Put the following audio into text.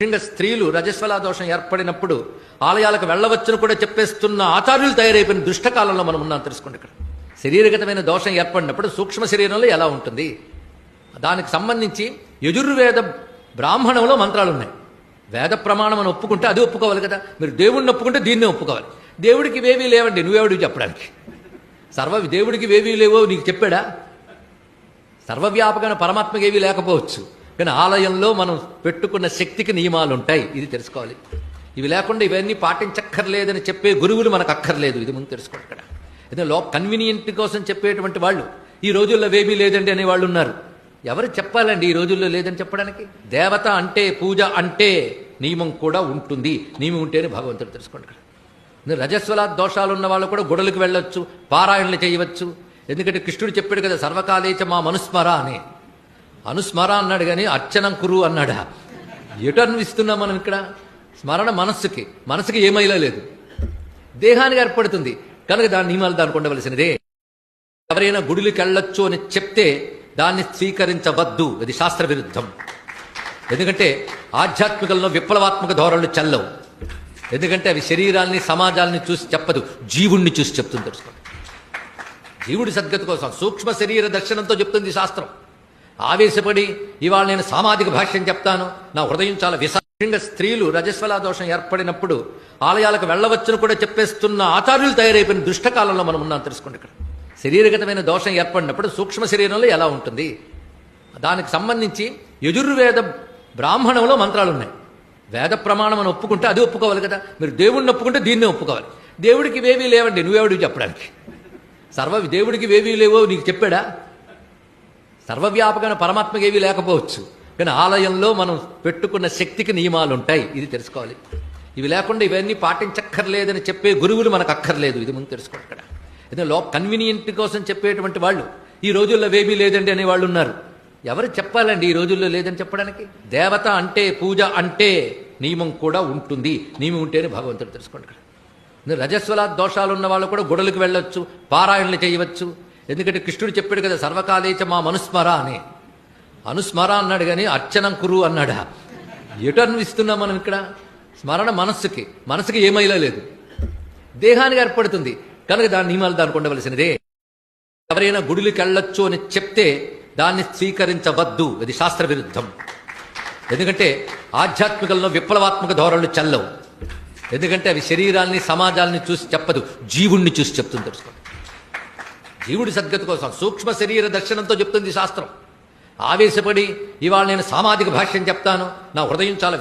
ముఖ్యంగా స్త్రీలు రజస్వలా దోషం ఏర్పడినప్పుడు ఆలయాలకు వెళ్ళవచ్చును కూడా చెప్పేస్తున్న ఆచార్యులు తయారైపోయిన దుష్టకాలంలో మనం ఉన్నాం. తెలుసుకోండి. ఇక్కడ శరీరగతమైన దోషం ఏర్పడినప్పుడు సూక్ష్మ శరీరంలో ఎలా ఉంటుంది దానికి సంబంధించి యజుర్వేద బ్రాహ్మణంలో మంత్రాలు ఉన్నాయి. వేద ప్రమాణం అని ఒప్పుకుంటే అది ఒప్పుకోవాలి కదా. మీరు దేవుడిని ఒప్పుకుంటే దీన్నే ఒప్పుకోవాలి. దేవుడికి ఇవేవీ లేవండి, నువ్వేవుడికి చెప్పడానికి. దేవుడికి ఇవేవీ లేవో నీకు చెప్పాడా? సర్వవ్యాపకమైన పరమాత్మకి ఏవీ లేకపోవచ్చు, కానీ ఆలయంలో మనం పెట్టుకున్న శక్తికి నియమాలు ఉంటాయి. ఇది తెలుసుకోవాలి. ఇవి లేకుండా ఇవన్నీ పాటించక్కర్లేదని చెప్పే గురువులు మనకు అక్కర్లేదు. ఇది ముందు తెలుసుకోండి. ఇక్కడ ఏదైనా కన్వీనియంట్ కోసం చెప్పేటువంటి వాళ్ళు ఈ రోజుల్లో వేమీ లేదండి అనే వాళ్ళు ఉన్నారు. ఎవరు చెప్పాలండి ఈ రోజుల్లో లేదని చెప్పడానికి? దేవత అంటే, పూజ అంటే నియమం కూడా ఉంటుంది. నియమం ఉంటేనే భగవంతుడు. తెలుసుకోండి. రజస్వలా దోషాలు ఉన్న వాళ్ళు కూడా గుడలకు వెళ్ళొచ్చు, పారాయణలు చేయవచ్చు. ఎందుకంటే కృష్ణుడు చెప్పాడు కదా, సర్వకాలేచ మా మనుస్మర అని. అనుస్మర అన్నాడు కానీ అర్చనం కురు అన్నాడా? ఎటు అన్విస్తున్నాం మనం ఇక్కడ? స్మరణ మనస్సుకి ఏమైనా లేదు, దేహానికి ఏర్పడుతుంది కనుక దాని నియమాలు దానికి ఉండవలసినదే. ఎవరైనా గుడికి వెళ్ళొచ్చు అని చెప్తే దాన్ని స్వీకరించవద్దు, ఇది శాస్త్ర విరుద్ధం. ఎందుకంటే ఆధ్యాత్మికంలో విప్లవాత్మక ధోరణులు చెల్లవు. ఎందుకంటే అవి శరీరాన్ని సమాజాన్ని చూసి చెప్పదు, జీవుణ్ణి చూసి చెప్తుంది. తెలుసుకోండి. జీవుడి సద్గతి కోసం సూక్ష్మ శరీర దర్శనంతో చెప్తుంది శాస్త్రం. ఆవేశపడి ఇవాళ నేను సామాజిక భాష్యం చెప్తాను, నా హృదయం చాలా విశాలంగా. స్త్రీలు రజస్వలా దోషం ఏర్పడినప్పుడు ఆలయాలకు వెళ్ళవచ్చును కూడా చెప్పేస్తున్న ఆచార్యులు తయారైపోయిన దుష్టకాలంలో మనం ఉన్నాం. తెలుసుకోండి. ఇక్కడ శరీరగతమైన దోషం ఏర్పడినప్పుడు సూక్ష్మ శరీరంలో ఎలా ఉంటుంది దానికి సంబంధించి యజుర్వేద బ్రాహ్మణంలో మంత్రాలు ఉన్నాయి. వేద ప్రమాణం అని ఒప్పుకుంటే అది ఒప్పుకోవాలి కదా. మీరు దేవుడిని ఒప్పుకుంటే దీన్నే ఒప్పుకోవాలి. దేవుడికి ఇవేవీ లేవండి, నువ్వేవుడికి చెప్పడానికి. దేవుడికి ఇవేవీ లేవో నీకు చెప్పాడా? సర్వవ్యాపకమైన పరమాత్మకి ఏవీ లేకపోవచ్చు, కానీ ఆలయంలో మనం పెట్టుకున్న శక్తికి నియమాలు ఉంటాయి. ఇది తెలుసుకోవాలి. ఇవి లేకుండా ఇవన్నీ పాటించక్కర్లేదని చెప్పే గురువులు మనకు అక్కర్లేదు. ఇది ముందు తెలుసుకోండి. ఇక్కడ ఏదైనా కన్వీనియంట్ కోసం చెప్పేటువంటి వాళ్ళు ఈ రోజుల్లో వేమీ లేదండి అనే వాళ్ళు ఉన్నారు. ఎవరు చెప్పాలండి ఈ రోజుల్లో లేదని చెప్పడానికి? దేవత అంటే, పూజ అంటే నియమం కూడా ఉంటుంది. నియమం ఉంటేనే భగవంతుడు. తెలుసుకోండి. రజస్వలా దోషాలు ఉన్న వాళ్ళు కూడా గుడలకు వెళ్ళొచ్చు, పారాయణలు చేయవచ్చు. ఎందుకంటే కృష్ణుడు చెప్పాడు కదా, సర్వకాలేచ మా మనుస్మర అని. అనుస్మర అన్నాడు కానీ అర్చనం కురు అన్నాడా? ఎటు అన్విస్తున్నాం మనం ఇక్కడ? స్మరణ మనస్సుకి ఏమైనా లేదు, దేహానికి ఏర్పడుతుంది కనుక దాని నియమాలు దానికి ఉండవలసినదే. ఎవరైనా గుడికి వెళ్ళొచ్చు అని చెప్తే దాన్ని స్వీకరించవద్దు, ఇది శాస్త్ర విరుద్ధం. ఎందుకంటే ఆధ్యాత్మికంలో విప్లవాత్మక ధోరణులు చెల్లవు. ఎందుకంటే అవి శరీరాన్ని సమాజాన్ని చూసి చెప్పదు, జీవుణ్ణి చూసి చెప్తుంది. తెలుసుకోండి. జీవుడి సద్గతి కోసం సూక్ష్మ శరీర దర్శనంతో చెప్తుంది శాస్త్రం. ఆవేశపడి ఇవాళ నేను సామాజిక భాష్యం చెప్తాను, నా హృదయం చాలా